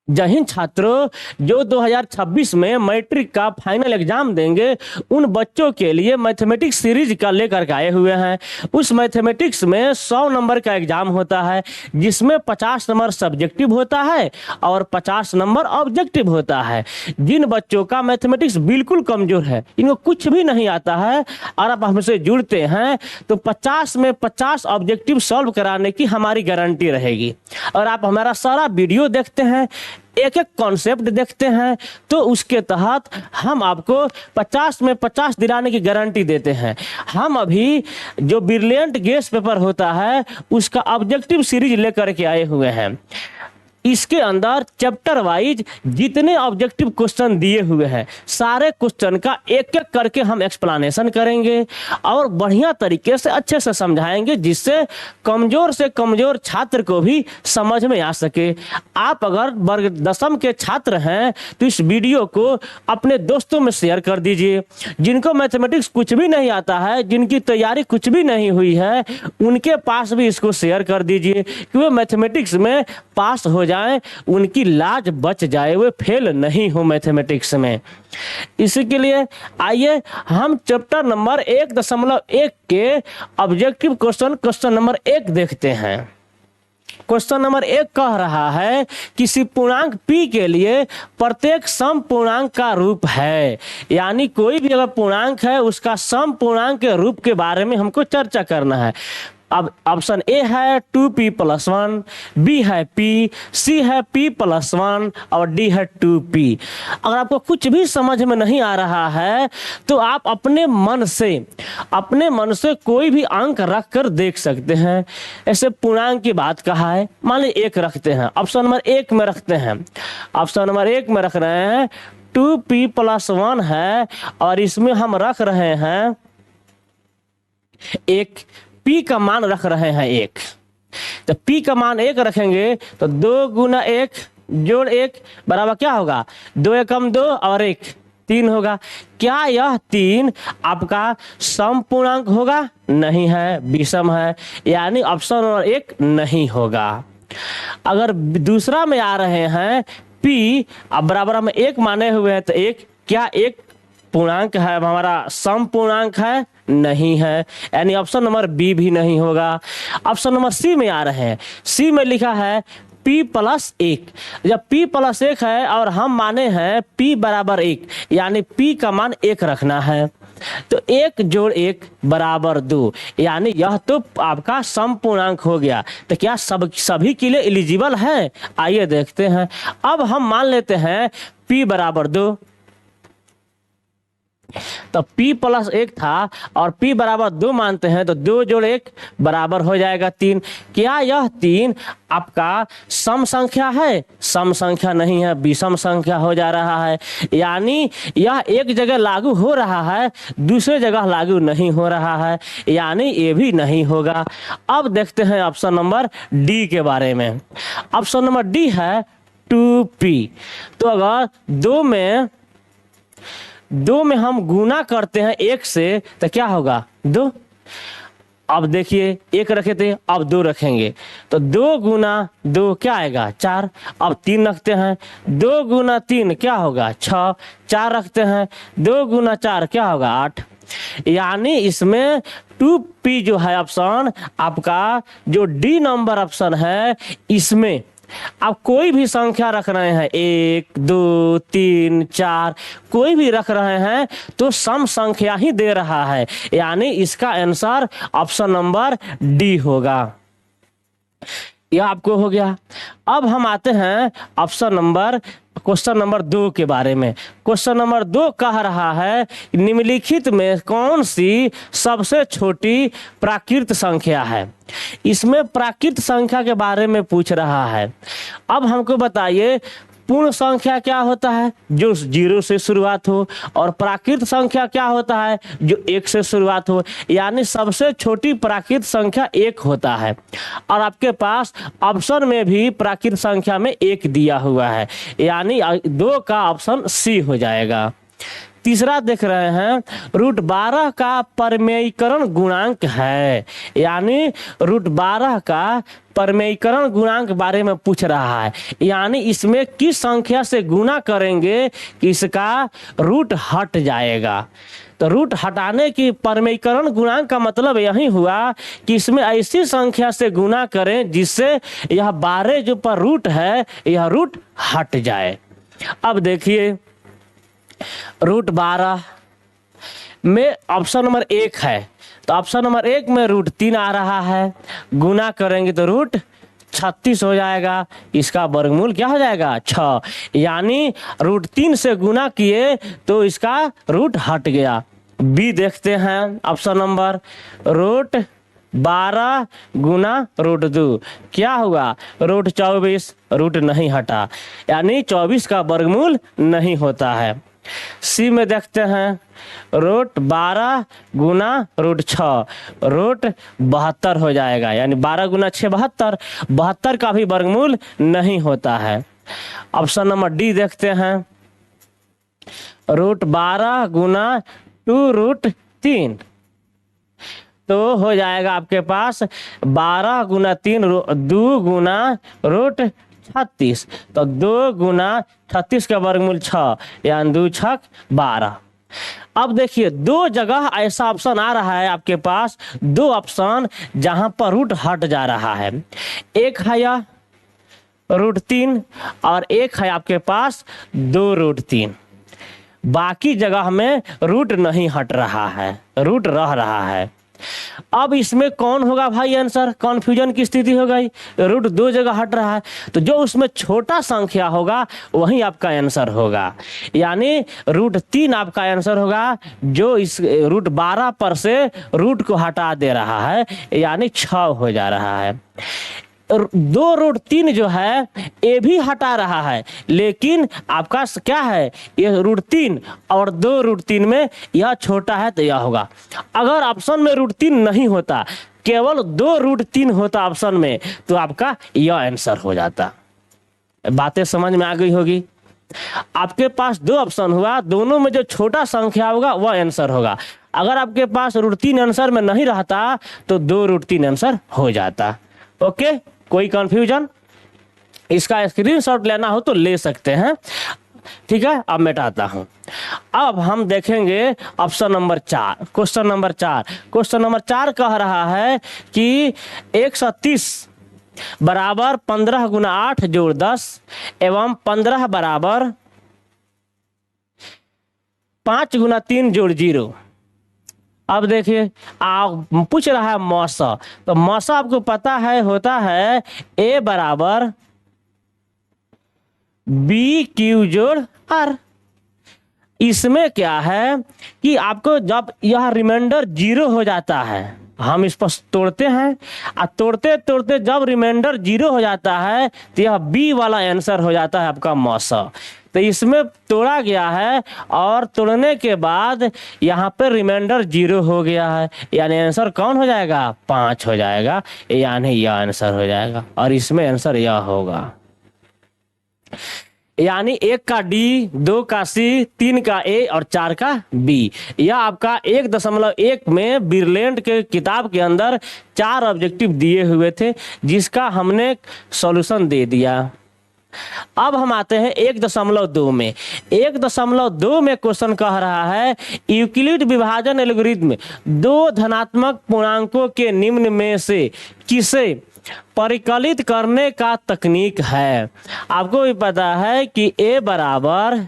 जय हिंद छात्रों, जो 2026 में मैट्रिक का फाइनल एग्जाम देंगे उन बच्चों के लिए मैथमेटिक्स सीरीज का लेकर के आए हुए हैं। उस मैथमेटिक्स में 100 नंबर का एग्जाम होता है, जिसमें 50 नंबर सब्जेक्टिव होता है और 50 नंबर ऑब्जेक्टिव होता है। जिन बच्चों का मैथमेटिक्स बिल्कुल कमजोर है, इनको कुछ भी नहीं आता है और आप हमसे जुड़ते हैं तो 50 में 50 ऑब्जेक्टिव सॉल्व कराने की हमारी गारंटी रहेगी। और आप हमारा सारा वीडियो देखते हैं, एक एक कॉन्सेप्ट देखते हैं, तो उसके तहत हम आपको 50 में 50 दिलाने की गारंटी देते हैं। हम अभी जो ब्रिलियंट गेस पेपर होता है उसका ऑब्जेक्टिव सीरीज लेकर के आए हुए हैं। इसके अंदर चैप्टर वाइज जितने ऑब्जेक्टिव क्वेश्चन दिए हुए हैं, सारे क्वेश्चन का एक एक करके हम एक्सप्लेनेशन करेंगे और बढ़िया तरीके से अच्छे से समझाएंगे, जिससे कमजोर से कमजोर छात्र को भी समझ में आ सके। आप अगर वर्ग 10वीं के छात्र हैं तो इस वीडियो को अपने दोस्तों में शेयर कर दीजिए। जिनको मैथमेटिक्स कुछ भी नहीं आता है, जिनकी तैयारी कुछ भी नहीं हुई है, उनके पास भी इसको शेयर कर दीजिए कि वे मैथमेटिक्स में पास हो जाएं, उनकी लाज बच जाए, वे फेल नहीं हो मैथमेटिक्स में। इसी के लिए आइए हम चैप्टर नंबर 1.1 के ऑब्जेक्टिव क्वेश्चन नंबर 1 देखते हैं। क्वेश्चन नंबर 1 कह रहा है किसी पूर्णांक p के लिए प्रत्येक सम पूर्णांक का रूप है। यानी कोई भी अगर पूर्णांक है उसका सम पूर्णांक के रूप के बारे में हमको चर्चा करना है। अब ऑप्शन ए है 2p+1, बी है p, सी है p+1 और डी है 2p। अगर आपको कुछ भी समझ में नहीं आ रहा है तो आप अपने मन से कोई भी अंक रख कर देख सकते हैं। ऐसे पूर्णांक की बात कहा है, मान लीजिए 1 रखते हैं, ऑप्शन नंबर 1 में रखते हैं। ऑप्शन नंबर 1 में रख रहे हैं 2p+1 है और इसमें हम रख रहे हैं 1, p का मान रख रहे हैं 1। तो p का मान 1 रखेंगे तो 2 × 1 जोड़ 1 बराबर क्या होगा, 2 × 2 और 1 3 होगा। क्या यह 3 आपका सम पूर्णांक होगा? नहीं है, विषम है, यानी ऑप्शन नंबर 1 नहीं होगा। अगर दूसरा में आ रहे हैं p अब बराबर हम 1 माने हुए हैं तो 1, क्या 1 पूर्णांक है, हमारा सम पूर्णांक है? नहीं है, यानी ऑप्शन नंबर बी भी नहीं होगा। ऑप्शन नंबर सी में आ रहे हैं, सी में लिखा है p+1। जब p+1 है और हम माने हैं p बराबर 1, यानी p का मान 1 रखना है, तो 1 जोड़ 1 बराबर 2, यानी यह तो आपका सम पूर्णांक हो गया। तो क्या सभी के लिए एलिजिबल है? आइए देखते हैं। अब हम मान लेते हैं p बराबर 2, तो p+1 था और p बराबर 2 मानते हैं तो 2 जोड़ 1 बराबर हो जाएगा 3। क्या यह 3 आपका सम संख्या है? सम संख्या नहीं है, विषम संख्या हो जा रहा है, यानी यह एक जगह लागू हो रहा है, दूसरे जगह लागू नहीं हो रहा है, यानी ये भी नहीं होगा। अब देखते हैं ऑप्शन नंबर डी के बारे में। ऑप्शन नंबर डी है 2p। तो अगर 2 में हम गुना करते हैं 1 से तो क्या होगा, 2। अब देखिए 1 रखे थे, अब 2 रखेंगे तो 2 × 2 क्या आएगा, 4। अब 3 रखते हैं, 2 × 3 क्या होगा, 6। 4 रखते हैं, 2 × 4 क्या होगा, 8। यानी इसमें 2p जो है ऑप्शन आपका, जो डी नंबर ऑप्शन है, इसमें आप कोई भी संख्या रख रहे हैं, 1 2 3 4 कोई भी रख रहे हैं तो सम संख्या ही दे रहा है, यानी इसका आंसर ऑप्शन नंबर डी होगा। यह आपको हो गया। अब हम आते हैं क्वेश्चन नंबर 2 के बारे में। क्वेश्चन नंबर 2 कह रहा है निम्नलिखित में कौन सी सबसे छोटी प्राकृत संख्या है। इसमें प्राकृत संख्या के बारे में पूछ रहा है। अब हमको बताइए पूर्ण संख्या क्या होता है, जो 0 से शुरुआत हो, और प्राकृत संख्या क्या होता है, जो 1 से शुरुआत हो। यानी सबसे छोटी प्राकृत संख्या 1 होता है, और आपके पास ऑप्शन में भी प्राकृत संख्या में 1 दिया हुआ है, यानी 2 का ऑप्शन सी हो जाएगा। तीसरा देख रहे हैं √12 का परमेयीकरण गुणांक है, यानी √12 का परमेयीकरण गुणांक बारे में पूछ रहा है, यानी इसमें किस संख्या से गुना करेंगे कि इसका रूट हट जाएगा। तो रूट हटाने की परमेयीकरण गुणांक का मतलब यही हुआ कि इसमें ऐसी संख्या से गुना करें जिससे यह 12 जो पर रूट है यह रूट हट जाए। अब देखिए √12 में ऑप्शन नंबर 1 है, तो ऑप्शन नंबर 1 में √3 आ रहा है, गुना करेंगे तो रूट 36 हो जाएगा, इसका वर्गमूल क्या हो जाएगा 6, यानी √3 से गुना किए तो इसका रूट हट गया। बी देखते हैं ऑप्शन नंबर √12 गुना √2 क्या हुआ √24, रूट नहीं हटा, यानी 24 का वर्गमूल नहीं होता है। सी में देखते हैं √12 गुना √6 रूट 72 हो जाएगा, यानी 12 गुना 6 72, 72 का भी वर्गमूल नहीं होता है। ऑप्शन नंबर डी देखते हैं √12 गुना 2√3 तो हो जाएगा आपके पास 12 गुना 3 2 गुना √36, तो 2 गुना 36 का वर्गमूल 6, यानी 2 6 12। अब देखिए दो जगह ऐसा ऑप्शन आ रहा है आपके पास, दो ऑप्शन जहां पर रूट हट जा रहा है, एक है यह √3 और एक है आपके पास 2√3, बाकी जगह में रूट नहीं हट रहा है, रूट रह रहा है। अब इसमें कौन होगा भाई आंसर, कॉन्फ्यूजन की स्थिति हो गई, रूट दो जगह हट रहा है, तो जो उसमें छोटा संख्या होगा वही आपका आंसर होगा, यानी √3 आपका आंसर होगा, जो इस √12 पर से रूट को हटा दे रहा है, यानी 6 हो जा रहा है। 2√3 जो है ये भी हटा रहा है, लेकिन आपका क्या है ये √3 और 2√3 में यह छोटा है तो यह होगा। अगर ऑप्शन में √3 नहीं होता, केवल 2√3 होता ऑप्शन में, तो आपका यह आंसर हो जाता। बातें समझ में आ गई होगी। आपके पास दो ऑप्शन हुआ, दोनों में जो छोटा संख्या होगा वह आंसर होगा। अगर आपके पास √3 आंसर में नहीं रहता तो 2√3 आंसर हो जाता। ओके, कोई कंफ्यूजन? इसका स्क्रीनशॉट लेना हो तो ले सकते हैं, ठीक है। अब मिटाता हूं। अब हम देखेंगे option number 4, question number 4। Question number 4 कह रहा है कि 130 बराबर 15 गुना 8 जोड़ 10 एवं 15 बराबर 5 गुना 3 जोड़ 0। अब देखिए आप पूछ रहा है मौसा, तो मौसा आपको पता है होता है A बराबर BQ जोड़ R। इसमें क्या है कि आपको जब यह रिमाइंडर 0 हो जाता है, हम इस पर तोड़ते हैं और तोड़ते तोड़ते जब रिमाइंडर 0 हो जाता है तो यह B वाला आंसर हो जाता है आपका मौसा। तो इसमें तोड़ा गया है और तोड़ने के बाद यहाँ पे रिमाइंडर 0 हो गया है, यानी आंसर कौन हो जाएगा 5 हो जाएगा, यानी यह आंसर हो जाएगा और इसमें आंसर यह होगा, यानी 1 का D, 2 का C, 3 का A और 4 का B। यह आपका 1.1 में बिरलेंट के किताब के अंदर 4 ऑब्जेक्टिव दिए हुए थे, जिसका हमने सॉल्यूशन दे दिया। अब हम आते हैं 1.2 में। 1.2 में क्वेश्चन कह रहा है यूक्लिड विभाजन एल्गोरिथम दो धनात्मक पूर्णांकों के निम्न में से किसे परिकलित करने का तकनीक है। आपको भी पता है कि A बराबर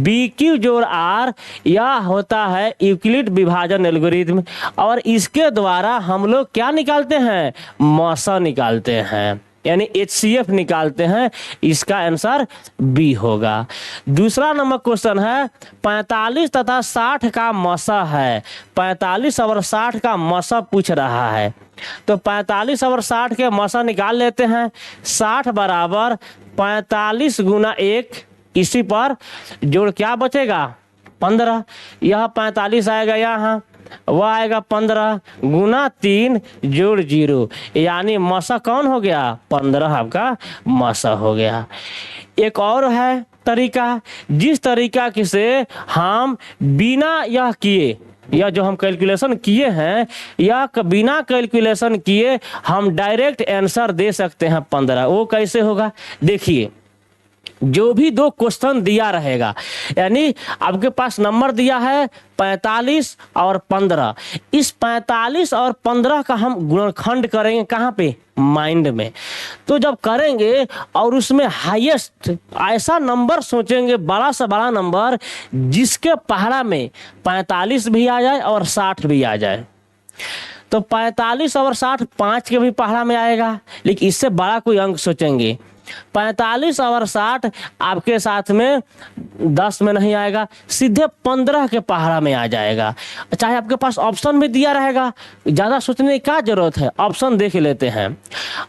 BQ जोड़ R यह होता है यूक्लिड विभाजन एल्गोरिथम, और इसके द्वारा हम लोग क्या निकालते हैं मौसा निकालते हैं, यानी HCF निकालते हैं। इसका आंसर बी होगा। दूसरा नंबर क्वेश्चन है 45 तथा 60 का मौसा है। 45 और 60 का मौसा पूछ रहा है, तो 45 और 60 के मौसा निकाल लेते हैं। 60 बराबर 45 गुना 1, इसी पर जोड़ क्या बचेगा 15, यह 45 आएगा, यहाँ वह आएगा 15 गुना 3 जोड़ 0, यानी मौसा कौन हो गया 15 आपका मौसा हो गया। एक और है तरीका, जिस तरीका से हम बिना यह किए, यह जो हम कैलकुलेशन किए हैं, यह बिना कैलकुलेशन किए हम डायरेक्ट आंसर दे सकते हैं 15। वो कैसे होगा? देखिए, जो भी दो क्वेश्चन दिया रहेगा, यानी आपके पास नंबर दिया है 45 और 15, इस 45 और 15 का हम गुणनखंड करेंगे कहाँ पे? माइंड में। तो जब करेंगे और उसमें हाईएस्ट ऐसा नंबर सोचेंगे, बड़ा से बड़ा नंबर, जिसके पहाड़ा में 45 भी आ जाए और 60 भी आ जाए। तो 45 और 60 5 के भी पहाड़ा में आएगा, लेकिन इससे बड़ा कोई अंक सोचेंगे। 45 और 60 आपके साथ में 10 में नहीं आएगा, सीधे 15 के पहाड़ा में आ जाएगा। चाहे आपके पास ऑप्शन भी दिया रहेगा, ज़्यादा सोचने की क्या जरूरत है, ऑप्शन देख लेते हैं।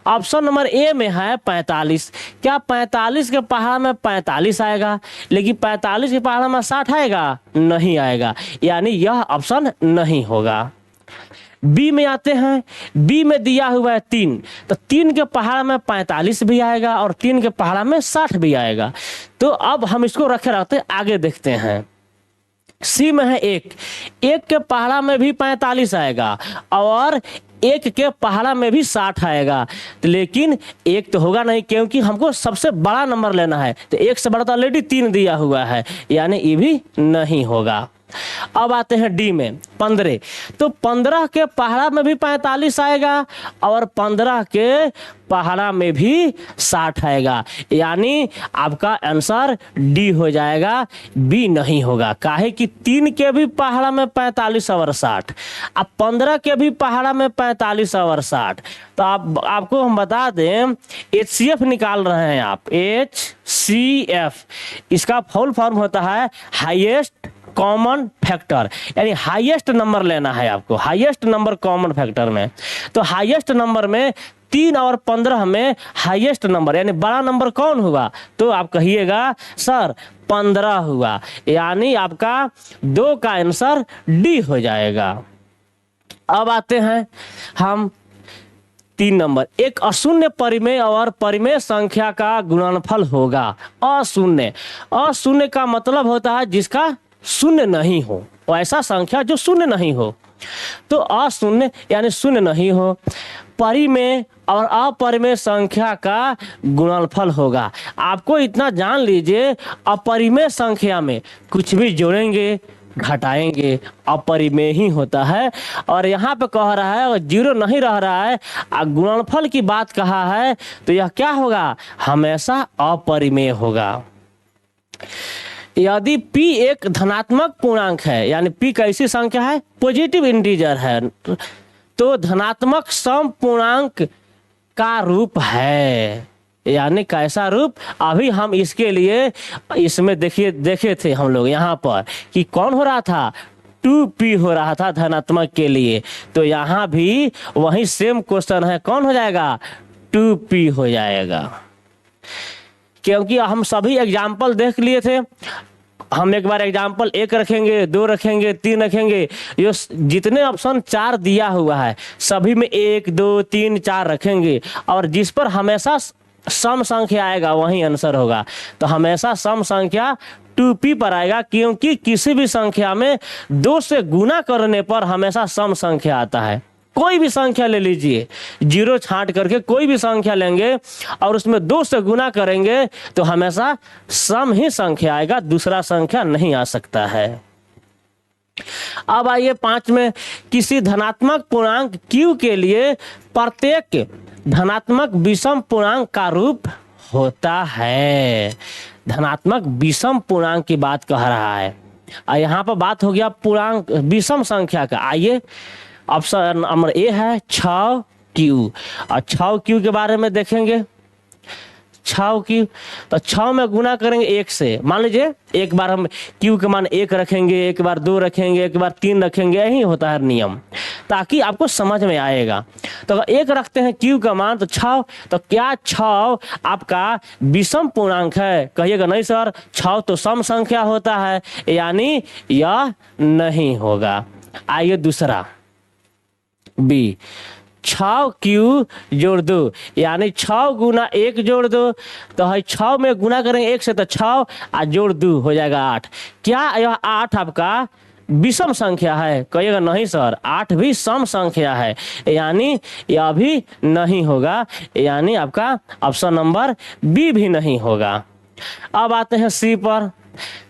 ऑप्शन नंबर ए में है 45। क्या 45 के पहाड़ा में 45 आएगा, लेकिन 45 के पहाड़ा में 60 आएगा? नहीं आएगा, यानी यह ऑप्शन नहीं होगा। बी में आते हैं, बी में दिया हुआ है 3, तो 3 के पहाड़ा में 45 भी आएगा और 3 के पहाड़ा में 60 भी आएगा। तो अब हम इसको रखे रहते, आगे देखते हैं। सी में है 1, 1 के पहाड़ा में भी 45 आएगा और 1 के पहाड़ा में भी 60 आएगा, तो लेकिन 1 तो होगा नहीं, क्योंकि हमको सबसे बड़ा नंबर लेना है। तो 1 से बड़ा तो ऑलरेडी 3 दिया हुआ है, यानी ये भी नहीं होगा। अब आते हैं डी में 15। तो 15 के पहाड़ा में भी 45 आएगा और 15 के पहाड़ा में भी 60 आएगा, यानी आपका आंसर डी हो जाएगा, बी नहीं होगा। काहे कि 3 के भी पहाड़ा में 45 और 60, अब 15 के भी पहाड़ा में 45 और 60। तो आपको हम बता दें, HCF निकाल रहे हैं आप, HCF, इसका फुल फॉर्म होता है हाईएस्ट कॉमन फैक्टर, यानी हाईएस्ट नंबर लेना है आपको, हाईएस्ट नंबर कॉमन फैक्टर में। तो हाईएस्ट नंबर में 3 और 15 में हाईएस्ट नंबर यानी बड़ा नंबर कौन हुआ? तो आप कहिएगा सर 15 हुआ, यानी आपका 2 का आंसर डी हो जाएगा। अब आते हैं हम 3 नंबर, एक अशून्य परिमेय और परिमेय संख्या का गुणनफल होगा अशून्य। अशून्य का मतलब होता है जिसका शून्य नहीं हो, ऐसा संख्या जो शून्य नहीं हो। तो अशून्य यानी शून्य नहीं हो। परिमेय और अपरिमेय संख्या का गुणनफल होगा। आपको इतना जान लीजिए, अपरिमेय संख्या में कुछ भी जोड़ेंगे घटाएंगे अपरिमेय ही होता है। और यहाँ पे कह रहा है अगर 0 नहीं रह रहा है, गुणनफल की बात कहा है, तो यह क्या होगा? हमेशा अपरिमेय होगा। यदि p एक धनात्मक पूर्णांक है, यानी p कैसी संख्या है? पॉजिटिव इंटीजर है, तो धनात्मक सम पूर्णांक का रूप है। यानी कैसा रूप? अभी हम इसके लिए इसमें देखे थे हम लोग यहाँ पर कि कौन हो रहा था? 2p हो रहा था धनात्मक के लिए। तो यहाँ भी वही सेम क्वेश्चन है, कौन हो जाएगा? 2p हो जाएगा। क्योंकि हम सभी एग्जाम्पल देख लिए थे, हम एक बार एग्जाम्पल 1 रखेंगे, 2 रखेंगे, 3 रखेंगे, ये जितने ऑप्शन 4 दिया हुआ है सभी में 1, 2, 3, 4 रखेंगे, और जिस पर हमेशा सम संख्या आएगा वही आंसर होगा। तो हमेशा सम संख्या 2p पर आएगा, क्योंकि किसी भी संख्या में 2 से गुना करने पर हमेशा सम संख्या आता है। कोई भी संख्या ले लीजिए, 0 छांट करके कोई भी संख्या लेंगे और उसमें 2 से गुना करेंगे तो हमेशा सम ही संख्या आएगा, दूसरा संख्या नहीं आ सकता है। अब आइए 5 में, किसी धनात्मक पूर्णांक q के लिए प्रत्येक धनात्मक विषम पूर्णांक का रूप होता है। धनात्मक विषम पूर्णांक की बात कह रहा है। यहाँ पर बात हो गया पूर्णांक विषम संख्या का। आइए ऑप्शन नंबर ए है 6q, और 6q के बारे में देखेंगे। 6q, तो 6 में गुना करेंगे 1 से। मान लीजिए एक बार हम q के मान 1 रखेंगे, एक बार 2 रखेंगे, एक बार 3 रखेंगे, यही होता है नियम, ताकि आपको समझ में आएगा। तो अगर 1 रखते हैं q का मान तो 6, तो क्या 6 आपका विषम पूर्णांक है? कहिएगा नहीं सर, 6 तो सम संख्या होता है, यानी यह नहीं होगा। आइए दूसरा बी, 6 क्यू जोड़ 2, यानी 6 गुना 1 जोड़ 2, तो है 6 में गुना करेंगे 1 से तो 6 और जोड़ 2 हो जाएगा 8। क्या यह 8 आपका विषम संख्या है? कहिएगा नहीं सर, 8 भी सम संख्या है, यानी यह भी नहीं होगा, यानी आपका ऑप्शन नंबर बी भी नहीं होगा। अब आते हैं सी पर।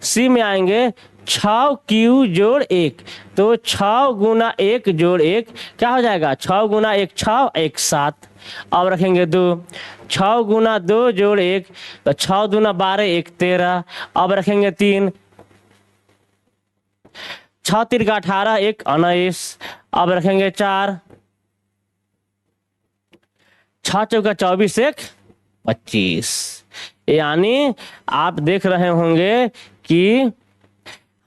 सी में आएंगे 6 क्यू जोड़ 1, तो 6 गुना 1 जोड़ 1 क्या हो जाएगा? 6 गुना 1 6, 1 7। अब रखेंगे 2, 6 गुना 2 जोड़ 1, तो 6 दूना 12, 1 13। अब रखेंगे 3, 6 3 18, 1 19। अब रखेंगे 4, 6 चौका 24, 1 25। यानी आप देख रहे होंगे कि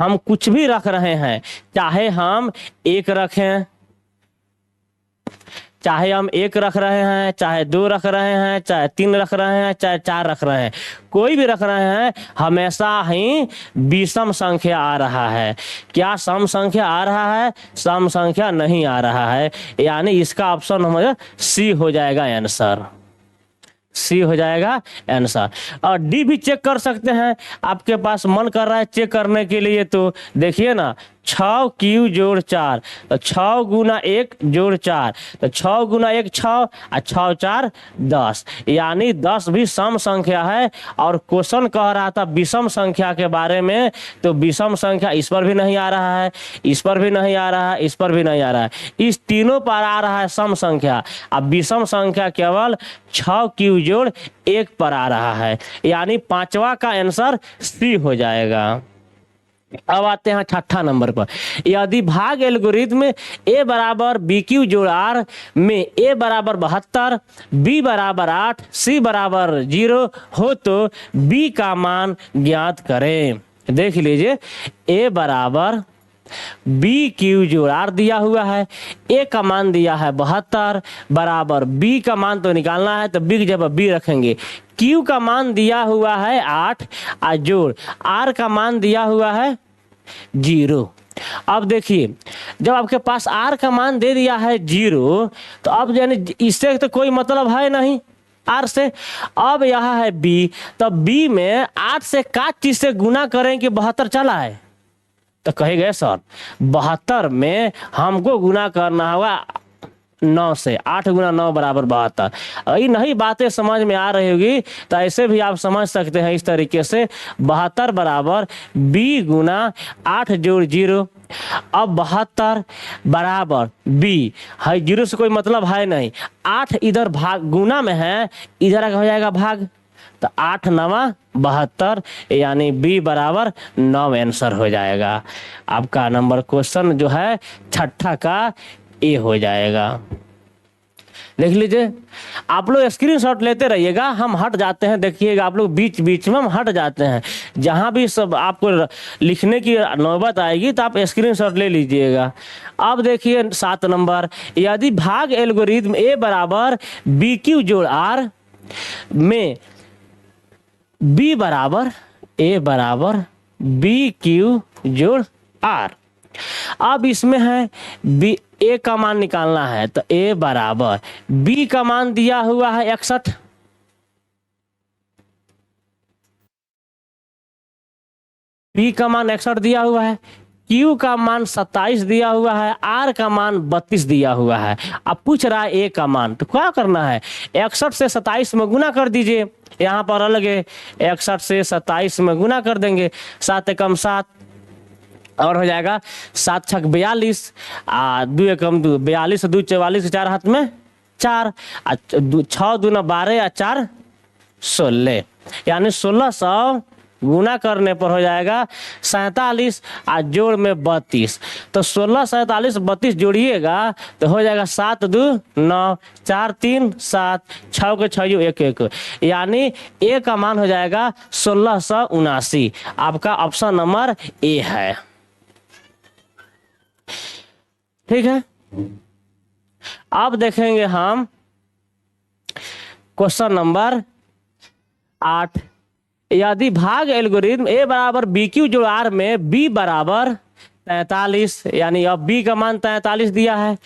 हम कुछ भी रख रहे हैं, चाहे हम 1 रखें, चाहे हम 1 रख रहे हैं, चाहे 2 रख रहे हैं, चाहे 3 रख रहे हैं, चाहे 4 रख रहे हैं, कोई भी रख रहे हैं, हमेशा ही विषम संख्या आ रहा है। क्या सम संख्या आ रहा है? सम संख्या नहीं आ रहा है, यानी इसका ऑप्शन हमारा सी हो जाएगा आंसर। सी हो जाएगा आंसर। और डी भी चेक कर सकते हैं, आपके पास मन कर रहा है चेक करने के लिए, तो देखिए ना 6 क्यू जोड़ 4, तो 6 गुना 1 जोड़ 4, तो 6 गुना 1 6 और 6 4 10, यानी 10 भी सम संख्या है। और क्वेश्चन कह रहा था विषम संख्या के बारे में, तो विषम संख्या इस पर भी नहीं आ रहा है, इस पर भी नहीं आ रहा है, इस पर भी नहीं आ रहा है, इस तीनों पर आ रहा है सम संख्या। अब विषम संख्या केवल 6 क्यू जोड़ 1 पर आ रहा है, यानी पांचवा का आंसर सी हो जाएगा। अब आते हैं छठा नंबर पर। यदि भाग एल्गोरिथम ए बराबर बी क्यू जोड़ आर में ए बराबर 72, बी बराबर 8, सी बराबर 0 हो तो बी का मान ज्ञात करें। देख लीजिए, ए बराबर बी क्यू जोड़ आर दिया हुआ है, ए का मान दिया है 72, बराबर बी का मान तो निकालना है, तो बी की जगह बी रखेंगे। क्यू का मान दिया हुआ है 8 और जोड़ आर का मान दिया हुआ है 0। अब देखिए, जब आपके पास आर का मान दे दिया है 0, तो अब यानी इससे तो कोई मतलब है नहीं आर से। अब यह है बी, तो बी में 8 से का चीज से गुना करें कि 72 चला है, तो कहेंगे सर 72 में हमको गुना करना होगा 9 से, 8 गुना 9 बराबर 72। अगर नहीं बातें समझ में आ रही होगी तो ऐसे भी आप समझ सकते हैं इस तरीके से, 72 बराबर बी गुना 8 जोड़ 0। अब 72 बराबर बी है, 0 से कोई मतलब है नहीं, 8 इधर भाग गुना में है, इधर हो जाएगा भाग, तो 8 9 72, यानी बी बराबर 9 आंसर हो जाएगा। आपका नंबर क्वेश्चन जो है छठा का ए हो जाएगा। देख लीजिए, आप लोग स्क्रीनशॉट लेते रहिएगा, हम हट जाते हैं, देखिएगा आप लोग बीच बीच में हम हट जाते हैं, जहां भी सब आपको लिखने की नौबत आएगी तो आप स्क्रीनशॉट ले लीजिएगा। अब देखिए 7 नंबर, यदि भाग एल्गोरिथम ए बराबर बी क्यू जोड़ आर में बी बराबर ए बराबर बी क्यू जोड़ आर, अब इसमें है बी ए का मान निकालना है, तो ए बराबर बी का मान दिया हुआ है 61, बी का मान 61 दिया हुआ है, क्यू का मान 27 दिया हुआ है, आर का मान 32 दिया हुआ है। अब पूछ रहा है ए का मान, तो क्या करना है, 61 से 27 में गुना कर दीजिए, यहाँ पर अलग है, 61 से 27 में गुना कर देंगे, 7 एकम 7 और हो जाएगा 7 छक 42, 2 एकम 2 42, 2 44, 4 हाथ में 4, 6 दूना 12 और 4 16, यानी 1600 गुना करने पर हो जाएगा 47 और जोड़ में 32, तो 16 47 32 जोड़िएगा तो हो जाएगा 7 2 9 4 3 7 6 के 6 1 1, यानी ए का मान हो जाएगा 1679। आपका ऑप्शन नंबर ए है। ठीक है, अब देखेंगे हम क्वेश्चन नंबर 8। यदि भाग एल्गोरिथम ए बराबर बी क्यू जोड़ आर में बी बराबर 43, यानी अब बी का मान 43 दिया है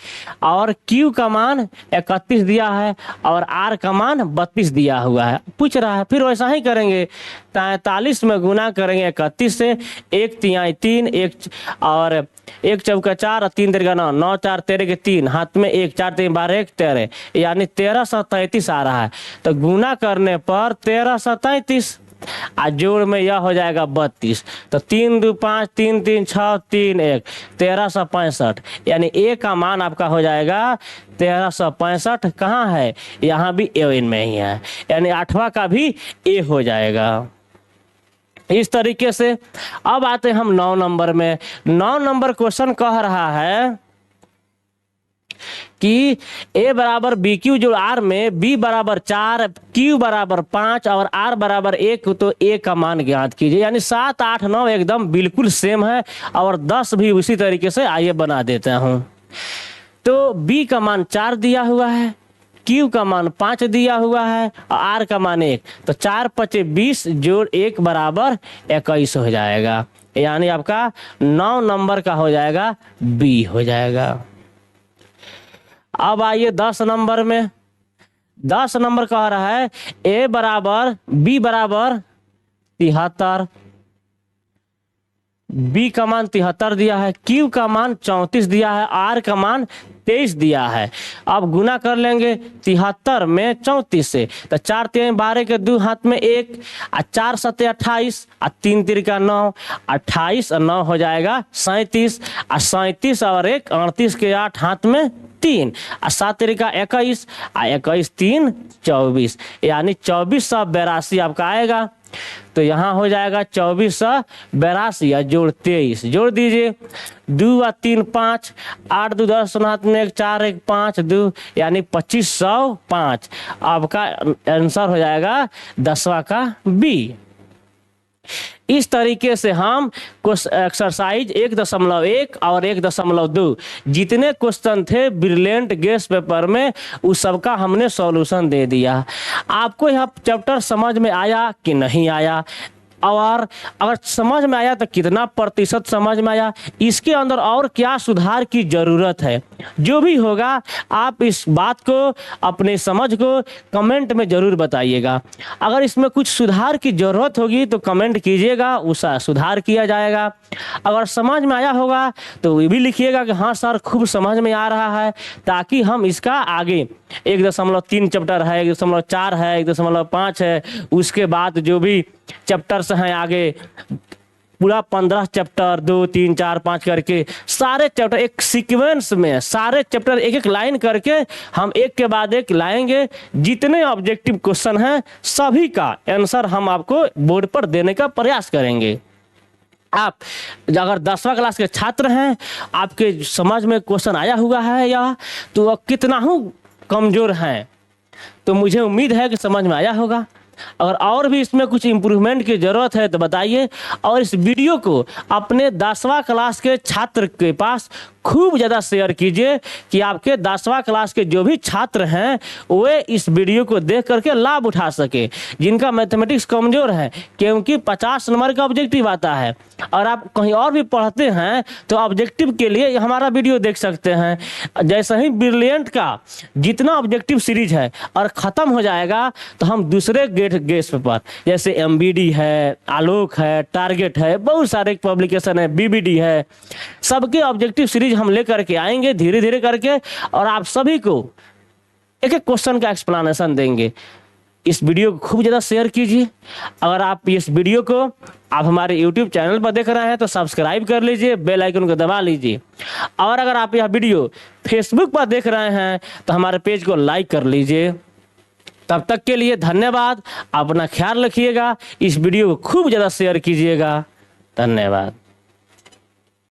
और क्यू का मान 31 दिया है और आर का मान 32 दिया हुआ है। पूछ रहा है फिर वैसा ही करेंगे, 43 में गुना करेंगे 31 से, 1 तिहाई 3, और 1 चौका 4 और 3 तिरका 9, 9 4 13 के 3, हाथ में 1, 4 3 12 1 13, यानी 1333 आ रहा है। तो गुना करने पर 1333 और जोड़ में यह हो जाएगा 32, तो 3 2 5 3 3 6 3 1, 1365, यानी ए का मान आपका हो जाएगा 1365। कहाँ है? यहाँ भी ए में ही है, यानी 8वां का भी ए हो जाएगा। इस तरीके से अब आते हैं हम 9 नंबर में। 9 नंबर क्वेश्चन कह रहा है कि ए बराबर बी क्यू जो आर में बी बराबर 4, क्यू बराबर 5 और आर बराबर 1, तो ए का मान ज्ञात कीजिए। यानी 7 8 9 एकदम बिल्कुल सेम है और 10 भी उसी तरीके से आइए बना देता हूं। तो बी का मान 4 दिया हुआ है, क्यू का मान 5 दिया हुआ है और आर का मान 1, तो 4 5 20 जोड़ 1 बराबर 21 हो जाएगा, यानी आपका 9 नंबर का हो जाएगा बी हो जाएगा। अब आइए 10 नंबर में। 10 नंबर कह रहा है ए बराबर बी बराबर 73, बी का मान 73 दिया है, क्यू का मान 34 दिया है, आर का मान 23 दिया है। अब गुना कर लेंगे 73 में 34 से, तो 4 3 12 के 2, हाथ में 1 और 4 7 28 और 3 तिरका 9, 28 और 9 हो जाएगा 37, और 37 और 1 38 के 8, हाथ में 3 और 7 तिरका 21 और 21 3 24, यानी 2482 आपका आएगा। तो यहाँ हो जाएगा 2482 या जोड़ 23, जोड़ दीजिए 2 और 3 5, 8 2 10, हाथ में 1 4 1 5 2, यानी 2505। आपका आंसर हो जाएगा 10वां का बी। इस तरीके से हम एक्सरसाइज 1.1 और 1.2 जितने क्वेश्चन थे ब्रिलियंट गेस पेपर में उस सबका हमने सॉल्यूशन दे दिया। आपको यह चैप्टर समझ में आया कि नहीं आया, और अगर समझ में आया तो कितना प्रतिशत समझ में आया, इसके अंदर और क्या सुधार की ज़रूरत है, जो भी होगा आप इस बात को, अपने समझ को कमेंट में ज़रूर बताइएगा। अगर इसमें कुछ सुधार की ज़रूरत होगी तो कमेंट कीजिएगा, उसका सुधार किया जाएगा। अगर समझ में आया होगा तो ये भी लिखिएगा कि हाँ सर खूब समझ में आ रहा है, ताकि हम इसका आगे 1.3 चैप्टर है, 1.4 है, 1.5 है, उसके बाद जो भी चैप्टर्स हैं आगे पूरा 15 चैप्टर 2 3 4 5 करके सारे चैप्टर एक सीक्वेंस में, सारे चैप्टर एक एक लाइन करके हम एक के बाद एक लाएंगे। जितने ऑब्जेक्टिव क्वेश्चन हैं सभी का आंसर हम आपको बोर्ड पर देने का प्रयास करेंगे। आप अगर 10वां क्लास के छात्र हैं, आपके समझ में क्वेश्चन आया हुआ है या तो कितना हूँ कमज़ोर हैं, तो मुझे उम्मीद है कि समझ में आया होगा। अगर और भी इसमें कुछ इम्प्रूवमेंट की ज़रूरत है तो बताइए, और इस वीडियो को अपने 10वां क्लास के छात्र के पास खूब ज़्यादा शेयर कीजिए कि आपके 10वां क्लास के जो भी छात्र हैं वे इस वीडियो को देख करके लाभ उठा सके, जिनका मैथमेटिक्स कमज़ोर है, क्योंकि 50 नंबर का ऑब्जेक्टिव आता है। और आप कहीं और भी पढ़ते हैं तो ऑब्जेक्टिव के लिए हमारा वीडियो देख सकते हैं। जैसे ही ब्रिलियंट का जितना ऑब्जेक्टिव सीरीज है और ख़त्म हो जाएगा तो हम दूसरे गेस पेपर जैसे MBD है, आलोक है, टारगेट है, बहुत सारे पब्लिकेशन है, BBD है, सबके ऑब्जेक्टिव सीरीज हम लेकर के आएंगे धीरे धीरे करके, और आप सभी को एक एक क्वेश्चन का एक्सप्लेनेशन देंगे। इस वीडियो को खूब ज़्यादा शेयर कीजिए। अगर आप इस वीडियो को आप हमारे YouTube चैनल पर देख रहे हैं तो सब्सक्राइब कर लीजिए, बेल आइकन को दबा लीजिए। और अगर आप यह वीडियो फेसबुक पर देख रहे हैं तो हमारे पेज को लाइक कर लीजिए। तब तक के लिए धन्यवाद। अपना ख्याल रखिएगा, इस वीडियो को खूब ज़्यादा शेयर कीजिएगा। धन्यवाद।